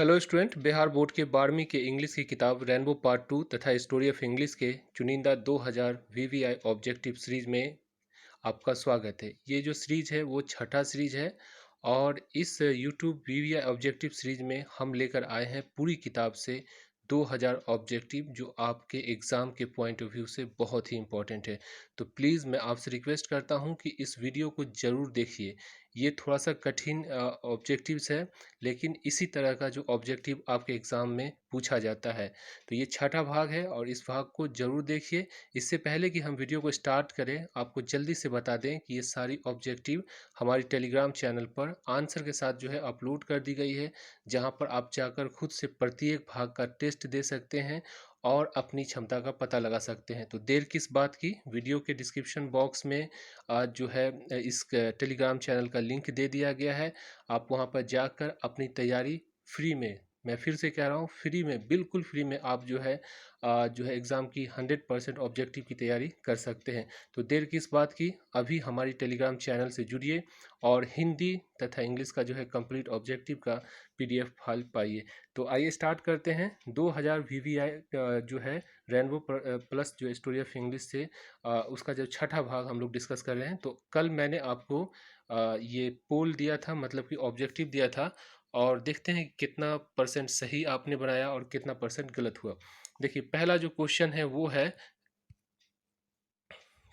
Hello student, Bihar board के 12वीं के इंग्लिश की किताब रेनबो पार्ट 2 तथा स्टोरी ऑफ इंग्लिश के चुनिंदा 2000 वीवीआई ऑब्जेक्टिव सीरीज में आपका स्वागत है। ये जो सीरीज है वो छठा सीरीज है और इस यूट्यूब वीवीआई ऑब्जेक्टिव सीरीज में हम लेकर आए हैं पूरी किताब से 2000 ऑब्जेक्टिव जो आपके एग्ज़ाम के पॉइंट ऑफ व्यू से बहुत ही इम्पोर्टेंट है। तो प्लीज़ मैं आपसे रिक्वेस्ट करता हूँ कि इस वीडियो को ज़रूर देखिए। ये थोड़ा सा कठिन ऑब्जेक्टिव्स है, लेकिन इसी तरह का जो ऑब्जेक्टिव आपके एग्ज़ाम में पूछा जाता है। तो ये छठा भाग है और इस भाग को ज़रूर देखिए। इससे पहले कि हम वीडियो को स्टार्ट करें, आपको जल्दी से बता दें कि ये सारी ऑब्जेक्टिव हमारी टेलीग्राम चैनल पर आंसर के साथ जो है अपलोड कर दी गई है, जहां पर आप जाकर खुद से प्रत्येक भाग का टेस्ट दे सकते हैं और अपनी क्षमता का पता लगा सकते हैं। तो देर किस बात की, वीडियो के डिस्क्रिप्शन बॉक्स में जो है इस टेलीग्राम चैनल का लिंक दे दिया गया है। आप वहां पर जाकर अपनी तैयारी फ्री में, मैं फिर से कह रहा हूँ फ्री में, बिल्कुल फ्री में आप जो है एग्ज़ाम की 100% ऑब्जेक्टिव की तैयारी कर सकते हैं। तो देर किस बात की, अभी हमारी टेलीग्राम चैनल से जुड़िए और हिंदी तथा इंग्लिश का जो है कंप्लीट ऑब्जेक्टिव का पीडीएफ फाइल पाइए। तो आइए स्टार्ट करते हैं। 2000 वीवीआई जो है रेनबो प्लस जो स्टोरी ऑफ इंग्लिश से उसका जो छठा भाग हम लोग डिस्कस कर रहे हैं। तो कल मैंने आपको ये पोल दिया था, मतलब कि ऑब्जेक्टिव दिया था, और देखते हैं कि कितना परसेंट सही आपने बनाया और कितना परसेंट गलत हुआ। देखिए, पहला जो क्वेश्चन है वो है,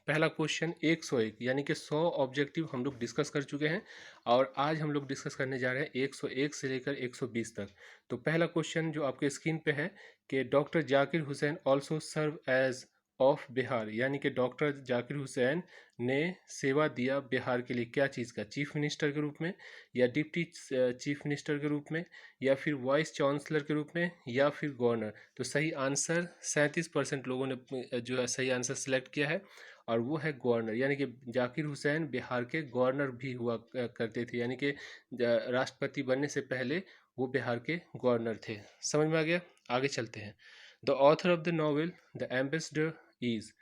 पहला क्वेश्चन 101, यानी कि 100 ऑब्जेक्टिव हम लोग डिस्कस कर चुके हैं और आज हम लोग डिस्कस करने जा रहे हैं 101 से लेकर 120 तक। तो पहला क्वेश्चन जो आपके स्क्रीन पे है कि doctor Zakir Hussain also serve as of Bihar, यानी कि डॉक्टर जाकिर हुसैन ने सेवा दिया बिहार के लिए क्या चीज़ का, चीफ मिनिस्टर के रूप में, या डिप्टी चीफ मिनिस्टर के रूप में, या फिर वाइस चांसलर के रूप में, या फिर गवर्नर। तो सही आंसर 37% लोगों ने जो है सही आंसर सेलेक्ट किया है और वो है गवर्नर, यानी कि जाकिर हुसैन बिहार के गवर्नर भी हुआ करते थे, यानी कि राष्ट्रपति बनने से पहले वो बिहार के गवर्नर थे। समझ में आ गया? आगे चलते हैं। The author of the novel the ambassador is,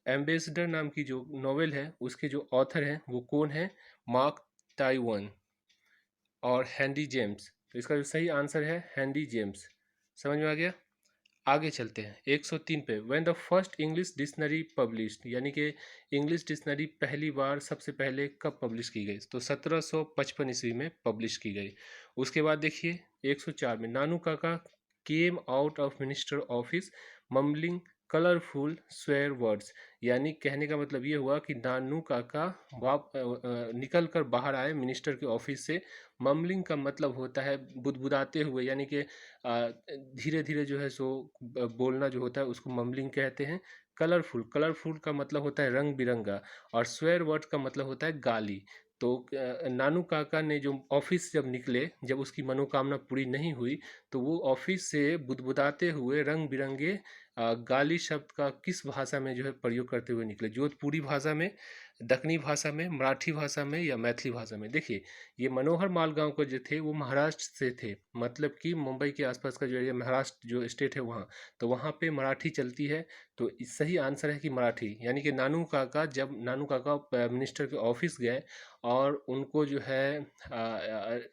ambassador नाम की जो नॉवेल है उसके जो ऑथर हैं वो कौन है? मार्क टाइवन और हेनरी जेम्स। तो इसका जो सही आंसर है हेनरी जेम्स। समझ में आ गया? आगे चलते हैं 103 पे। When the first English dictionary published, यानी कि इंग्लिश डिक्शनरी पहली बार सबसे पहले कब पब्लिश की गई? तो 1755 ईस्वी में पब्लिश की गई। उसके बाद देखिए 104 में, नानू काका came out of minister office mumbling colourful swear words, यानी कहने का मतलब ये हुआ कि नानू काका निकल कर बाहर आए मिनिस्टर के ऑफिस से। मम्बलिंग का मतलब होता है बुदबुदाते हुए, यानी कि धीरे धीरे जो है सो बोलना जो होता है उसको मम्बलिंग कहते हैं। कलरफुल, कलरफुल का मतलब होता है रंग बिरंगा, और स्वेयर वर्ड का मतलब होता है गाली। तो नानू काका ने जो ऑफिस जब निकले, जब उसकी मनोकामना पूरी नहीं हुई, तो वो ऑफिस से बुदबुदाते हुए रंग बिरंगे गाली शब्द का किस भाषा में जो है प्रयोग करते हुए निकले? जोधपुरी भाषा में, दक्कनी भाषा में, मराठी भाषा में, या मैथिली भाषा में? देखिए, ये मनोहर मालगांव को जो थे वो महाराष्ट्र से थे, मतलब कि मुंबई के आसपास का जो एरिया, महाराष्ट्र जो स्टेट है वहाँ, तो वहाँ पे मराठी चलती है। तो सही आंसर है कि मराठी, यानी कि नानू काका, जब नानू काका मिनिस्टर के ऑफिस गए और उनको जो है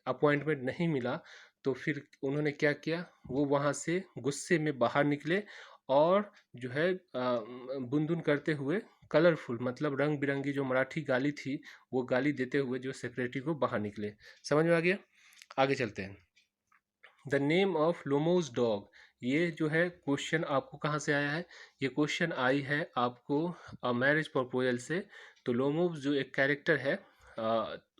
अपॉइंटमेंट नहीं मिला, तो फिर उन्होंने क्या किया, वो वहाँ से गुस्से में बाहर निकले और जो है बुनदुन करते हुए कलरफुल, मतलब रंग बिरंगी जो मराठी गाली थी, वो गाली देते हुए जो सेक्रेटरी को बाहर निकले। समझ में आ गया? आगे चलते हैं। द नेम ऑफ लोमोज डॉग, ये जो है क्वेश्चन आपको कहाँ से आया है? ये क्वेश्चन आई है आपको मैरिज प्रपोजल से। तो लोमोज जो एक कैरेक्टर है,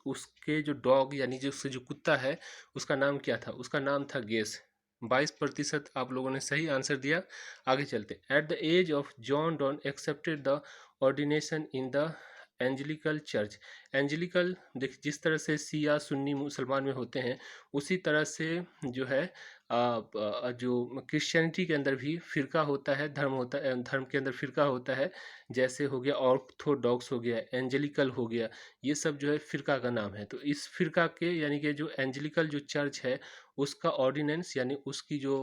उसके जो डॉग, यानी जो उससे जो कुत्ता है, उसका नाम क्या था? उसका नाम था गेस। 22% आप लोगों ने सही आंसर दिया। आगे चलते। At the age of John Donne accepted the ordination in the Anglican church. Anglican, देख जिस तरह से सिया सुन्नी मुसलमान में होते हैं, उसी तरह से जो है जो क्रिश्चियनिटी के अंदर भी फिरका होता है, धर्म होता है, धर्म के अंदर फिरका होता है। जैसे हो गया ऑर्थोडॉक्स, हो गया एंजेलिकल, हो गया, ये सब जो है फिरका का नाम है। तो इस फिरका के, यानी कि जो एंजेलिकल जो चर्च है, उसका ऑर्डिनेंस यानी उसकी जो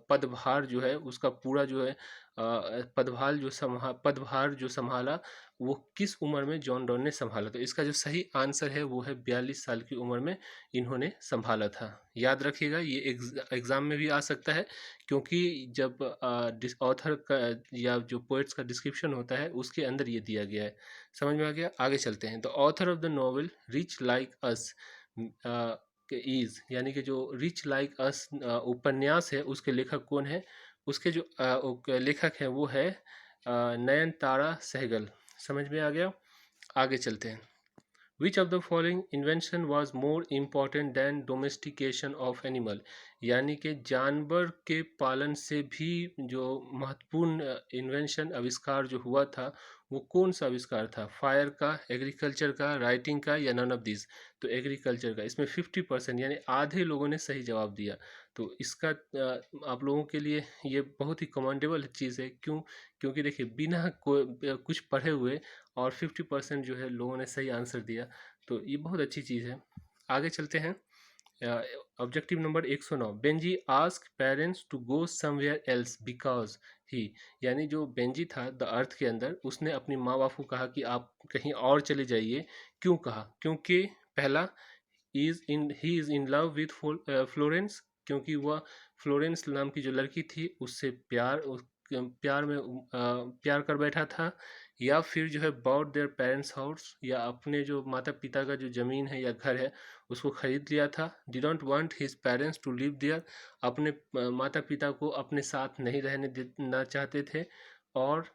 पदभार जो है, उसका पूरा जो है पदभार जो संभाला, वो किस उम्र में जॉन डॉन ने संभाला? तो इसका जो सही आंसर है वो है 42 साल की उम्र में इन्होंने संभाला था। याद रखिएगा, ये एग्जाम में भी आ सकता है, क्योंकि जब ऑथर का या जो पोएट्स का डिस्क्रिप्शन होता है उसके अंदर ये दिया गया है। समझ में आ गया? आगे चलते हैं। The author of the novel rich like us is, यानी कि जो रिच लाइक अस उपन्यास है, उसके लेखक कौन है? उसके जो लेखक है वो है नयनतारा सहगल। समझ में आ गया? आगे चलते हैं। Which of the following invention was more important than domestication of animal, यानी कि जानवर के पालन से भी जो महत्वपूर्ण इन्वेंशन आविष्कार जो हुआ था वो कौन सा आविष्कार था? फायर का, एग्रीकल्चर का, राइटिंग का, या नन ऑफ दिस? तो एग्रीकल्चर का। इसमें 50% यानी आधे लोगों ने सही जवाब दिया। तो इसका आप लोगों के लिए ये बहुत ही कमेंडेबल चीज़ है। क्यों? क्योंकि देखिए, बिना कुछ पढ़े हुए और 50% जो है लोगों ने सही आंसर दिया, तो ये बहुत अच्छी चीज़ है। आगे चलते हैं। Objective number 109, Benjy ask parents to go somewhere else because he, यानी जो बेंजी था द अर्थ के अंदर, उसने अपनी माँ बाप को कहा कि आप कहीं और चले जाइए। क्यों कहा? क्योंकि पहला, he is in love with Florence, क्योंकि वह फ्लोरेंस नाम की जो लड़की थी उससे प्यार कर बैठा था। या फिर जो है बाउट देयर पेरेंट्स हाउस, या अपने जो माता पिता का जो ज़मीन है या घर है उसको खरीद लिया था। Didn't want his parents to live there, अपने माता पिता को अपने साथ नहीं रहने देना चाहते थे। और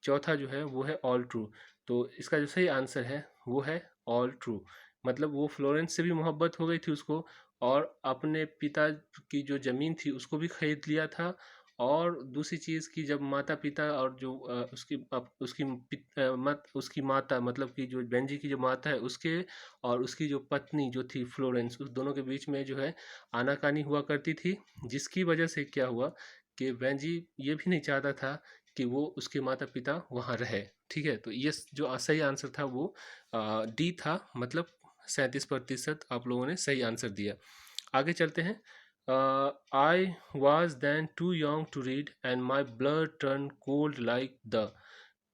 चौथा जो है वो है ऑल ट्रू। तो इसका जो सही आंसर है वो है ऑल ट्रू। मतलब वो फ्लोरेंस से भी मोहब्बत हो गई थी उसको, और अपने पिता की जो ज़मीन थी उसको भी खरीद लिया था। और दूसरी चीज़ कि जब माता पिता और जो उसकी माता, मतलब कि जो बेंजी की जो माता है उसके और उसकी जो पत्नी जो थी फ्लोरेंस, उस दोनों के बीच में जो है आनाकानी हुआ करती थी, जिसकी वजह से क्या हुआ कि बेंजी ये भी नहीं चाहता था कि वो उसके माता पिता वहाँ रहे। ठीक है, तो ये जो सही आंसर था वो डी था, मतलब 37% आप लोगों ने सही आंसर दिया। आगे चलते हैं। I was then too young to read and my blood turn cold like the,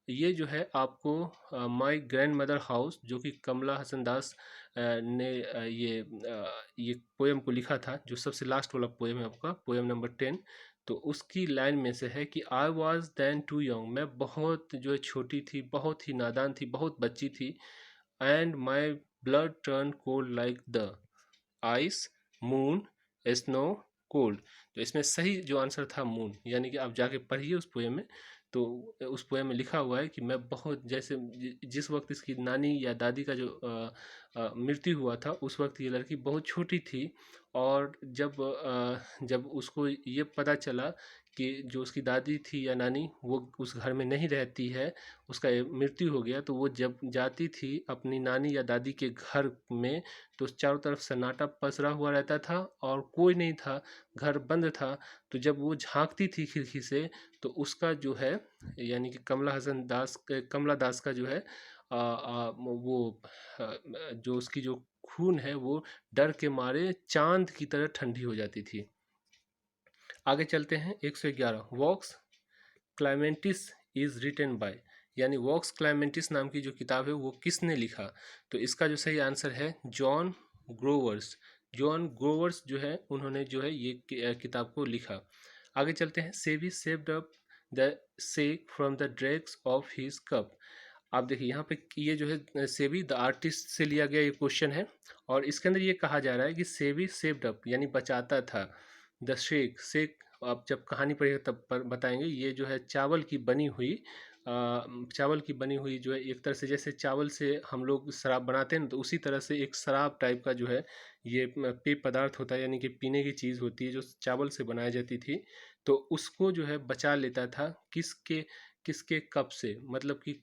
ये जो है आपको माई ग्रैंड मदर हाउस, जो कि कमला हसन दास ने ये पोएम को लिखा था, जो सबसे लास्ट वाला पोएम है आपका, पोएम नंबर 10। तो उसकी लाइन में से है कि I was then too young, मैं बहुत जो है छोटी थी, बहुत ही नादान थी, बहुत बच्ची थी। And my blood turn cold like the ice, moon, snow, cold. तो इसमें सही जो आंसर था मून, यानी कि आप जाके पढ़िए उस पोएम में। तो उस पोएम में लिखा हुआ है कि मैं बहुत, जैसे जिस वक्त इसकी नानी या दादी का जो मृत्यु हुआ था उस वक्त ये लड़की बहुत छोटी थी। और जब उसको ये पता चला कि जो उसकी दादी थी या नानी वो उस घर में नहीं रहती है, उसका मृत्यु हो गया, तो वो जब जाती थी अपनी नानी या दादी के घर में, तो चारों तरफ सन्नाटा पसरा हुआ रहता था और कोई नहीं था, घर बंद था। तो जब वो झांकती थी खिड़की से, तो उसका जो है, यानी कि कमला दास का जो है वो जो उसकी जो खून है वो डर के मारे चांद की तरह ठंडी हो जाती थी। आगे चलते हैं। 111, वॉक्स क्लाइमेंटिस इज रिटन बाय, यानी वॉक्स क्लाइमेंटिस नाम की जो किताब है वो किसने लिखा? तो इसका जो सही आंसर है जॉन ग्रोवर्स। जॉन ग्रोवर्स जो है उन्होंने जो है ये किताब को लिखा। आगे चलते हैं। सेवी saved up the sake from the drags of his cup. आप देखिए यहाँ पे ये जो है सेवी द आर्टिस्ट से लिया गया ये क्वेश्चन है, और इसके अंदर ये कहा जा रहा है कि सेवी सेव्ड अप यानी बचाता था, द शेक शेक आप जब कहानी पढ़िएगा तब पर बताएंगे। ये जो है चावल की बनी हुई जो है, एक तरह से जैसे चावल से हम लोग शराब बनाते हैं ना, तो उसी तरह से एक शराब टाइप का जो है ये पेय पदार्थ होता है, यानी कि पीने की चीज़ होती है जो चावल से बनाई जाती थी। तो उसको जो है बचा लेता था किसके किसके कप से, मतलब कि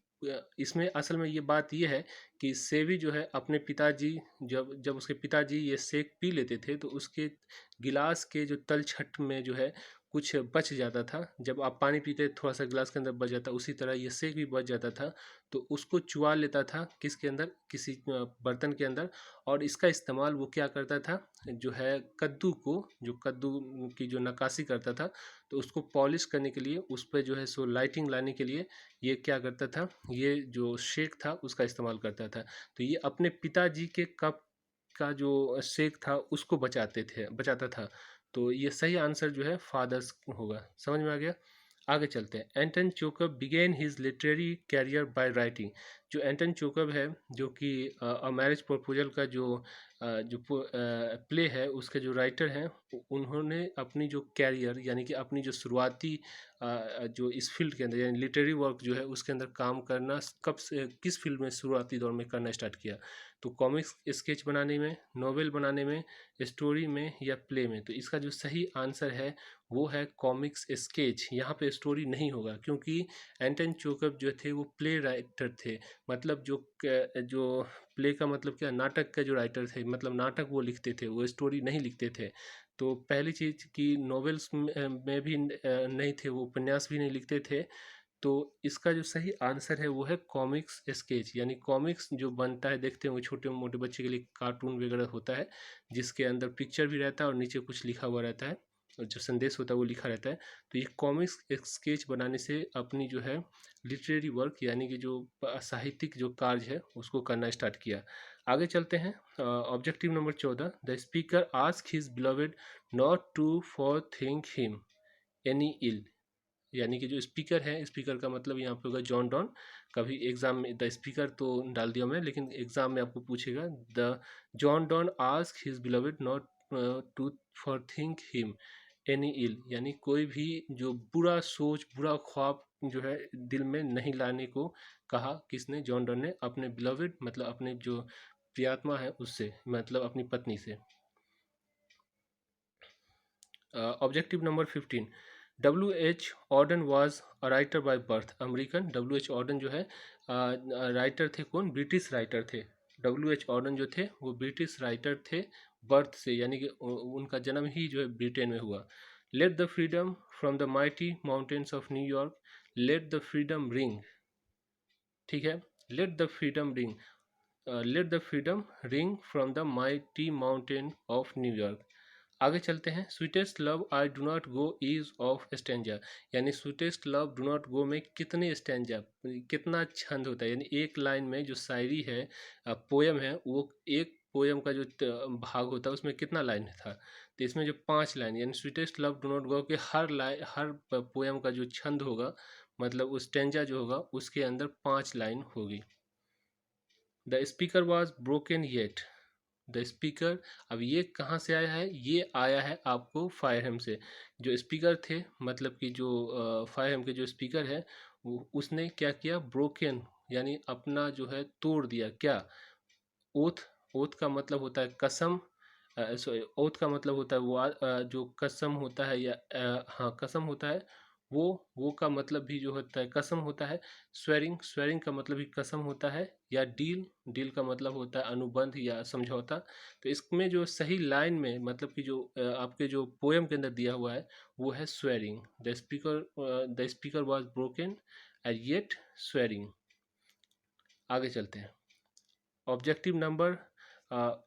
इसमें असल में ये बात ये है कि सेवी जो है अपने पिताजी, जब जब उसके पिताजी ये शेक पी लेते थे तो उसके गिलास के जो तलछट में जो है कुछ बच जाता था, जब आप पानी पीते थोड़ा सा गिलास के अंदर बच जाता, उसी तरह ये शेक भी बच जाता था, तो उसको चुआ लेता था किसके अंदर, किसी बर्तन के अंदर। और इसका इस्तेमाल वो क्या करता था, जो है कद्दू को, जो कद्दू की जो नक्काशी करता था, तो उसको पॉलिश करने के लिए, उस पर जो है सो लाइटिंग लाने के लिए ये क्या करता था, ये जो शेक था उसका इस्तेमाल करता था। तो ये अपने पिताजी के कप का जो शेक था उसको बचाता था। तो ये सही आंसर जो है फादर्स होगा। समझ में आ गया। आगे चलते हैं। Anton Chekhov began his literary career by writing. जो एंटन चोकब है, जो कि अ मैरिज प्रपोजल का जो प्ले है, उसके जो राइटर हैं, उन्होंने अपनी जो कैरियर यानी कि अपनी जो शुरुआती जो इस फील्ड के अंदर यानी लिटरेरी वर्क जो है उसके अंदर काम करना कब से, किस फील्ड में शुरुआती दौर में करना स्टार्ट किया। तो कॉमिक्स स्केच बनाने में, नॉवेल बनाने में, स्टोरी में या प्ले में। तो इसका जो सही आंसर है वो है कॉमिक्स स्केच। यहाँ पे स्टोरी नहीं होगा, क्योंकि एंटन चोकब जो थे वो प्ले राइटर थे। मतलब जो प्ले का मतलब क्या, नाटक का जो राइटर थे, मतलब नाटक वो लिखते थे, वो स्टोरी नहीं लिखते थे। तो पहली चीज़ कि नॉवेल्स में भी नहीं थे, वो उपन्यास भी नहीं लिखते थे। तो इसका जो सही आंसर है वो है कॉमिक्स स्केच। यानी कॉमिक्स जो बनता है, देखते हैं वो छोटे मोटे बच्चे के लिए कार्टून वगैरह होता है, जिसके अंदर पिक्चर भी रहता है और नीचे कुछ लिखा हुआ रहता है, और जो संदेश होता है वो लिखा रहता है। तो ये कॉमिक्स स्केच बनाने से अपनी जो है लिटरेरी वर्क यानी कि जो साहित्यिक जो कार्य है उसको करना स्टार्ट किया। आगे चलते हैं। Objective number 14। The speaker ask his beloved not to forethink him any ill. यानी कि जो स्पीकर है, स्पीकर का मतलब यहाँ पे होगा जॉन डॉन। कभी एग्जाम में द स्पीकर तो डाल दिया मैं, लेकिन एग्जाम में आपको पूछेगा the John Donne ask his beloved not to forethink him any ill. यानी कोई भी जो बुरा सोच, बुरा ख्वाब जो है दिल में नहीं लाने को कहा। किसने? जॉन डॉन ने अपने बिलोवेड मतलब अपने जो प्रियात्मा है उससे, मतलब अपनी पत्नी से। Objective number 15। W.H. Auden was a writer by birth American. W.H. Auden जो है राइटर थे, कौन? ब्रिटिश राइटर थे। W.H. ऑर्डन जो थे वो ब्रिटिश राइटर थे बर्थ से, यानी कि उनका जन्म ही जो है ब्रिटेन में हुआ। Let the freedom from the mighty mountains of न्यूयॉर्क, लेट द फ्रीडम रिंग। ठीक है, let the freedom ring, let the freedom ring from the mighty mountain of न्यूयॉर्क। आगे चलते हैं। Sweetest love I do not go is of stanza. यानी sweetest love do not go में कितने stanza, कितना छंद होता है। यानी एक लाइन में जो शायरी है, पोयम है, वो एक पोयम का जो भाग होता है उसमें कितना लाइन था। तो इसमें जो 5 लाइन, यानी स्वीटेस्ट लव डू नॉट गो के हर लाइन, हर पोयम का जो छंद होगा, मतलब वो स्टैंजा जो होगा उसके अंदर 5 लाइन होगी। The speaker was broken yet. The speaker, अब ये कहाँ से आया है? ये आया है आपको फायरहम से। जो स्पीकर थे, मतलब कि जो फायरहम के जो स्पीकर है, वो उसने क्या किया? ब्रोकन, यानी अपना जो है तोड़ दिया। क्या? ओथ। ओथ का मतलब होता है कसम। सॉरी, ओथ का मतलब होता है वो जो कसम होता है, या हाँ कसम होता है। वो का मतलब भी जो होता है कसम होता है। स्वेरिंग, स्वेरिंग का मतलब भी कसम होता है। या डील, डील का मतलब होता है अनुबंध या समझौता। तो इसमें जो सही लाइन में, मतलब कि जो आपके जो पोएम के अंदर दिया हुआ है वो है swearing. The speaker was broken and yet swearing. आगे चलते हैं। Objective number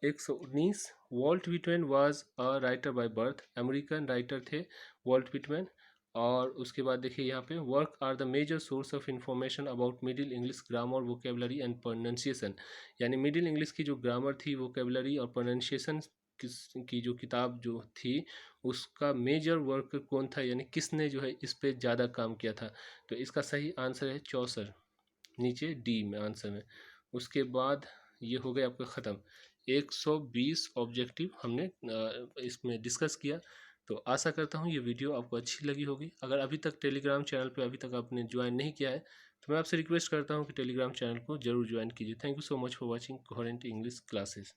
119। Walt Whitman was a writer by birth. American writer थे वॉल्ट विटमैन। और उसके बाद देखिए यहाँ पे, work are the major source of information about Middle English grammar, vocabulary and pronunciation. यानी मिडिल इंग्लिश की जो ग्रामर थी, वोकेबलरी और प्रोनाउंसिएशन की जो किताब जो थी, उसका मेजर वर्क कौन था, यानी किसने जो है इस पे ज़्यादा काम किया था। तो इसका सही आंसर है चौसर, नीचे डी में आंसर में। उसके बाद ये हो गया आपका ख़त्म। 120 ऑब्जेक्टिव हमने इसमें डिस्कस किया। तो आशा करता हूँ ये वीडियो आपको अच्छी लगी होगी। अगर अभी तक टेलीग्राम चैनल पे अभी तक आपने ज्वाइन नहीं किया है, तो मैं आपसे रिक्वेस्ट करता हूँ कि टेलीग्राम चैनल को जरूर ज्वाइन कीजिए। Thank you so much for watching coherent English classes.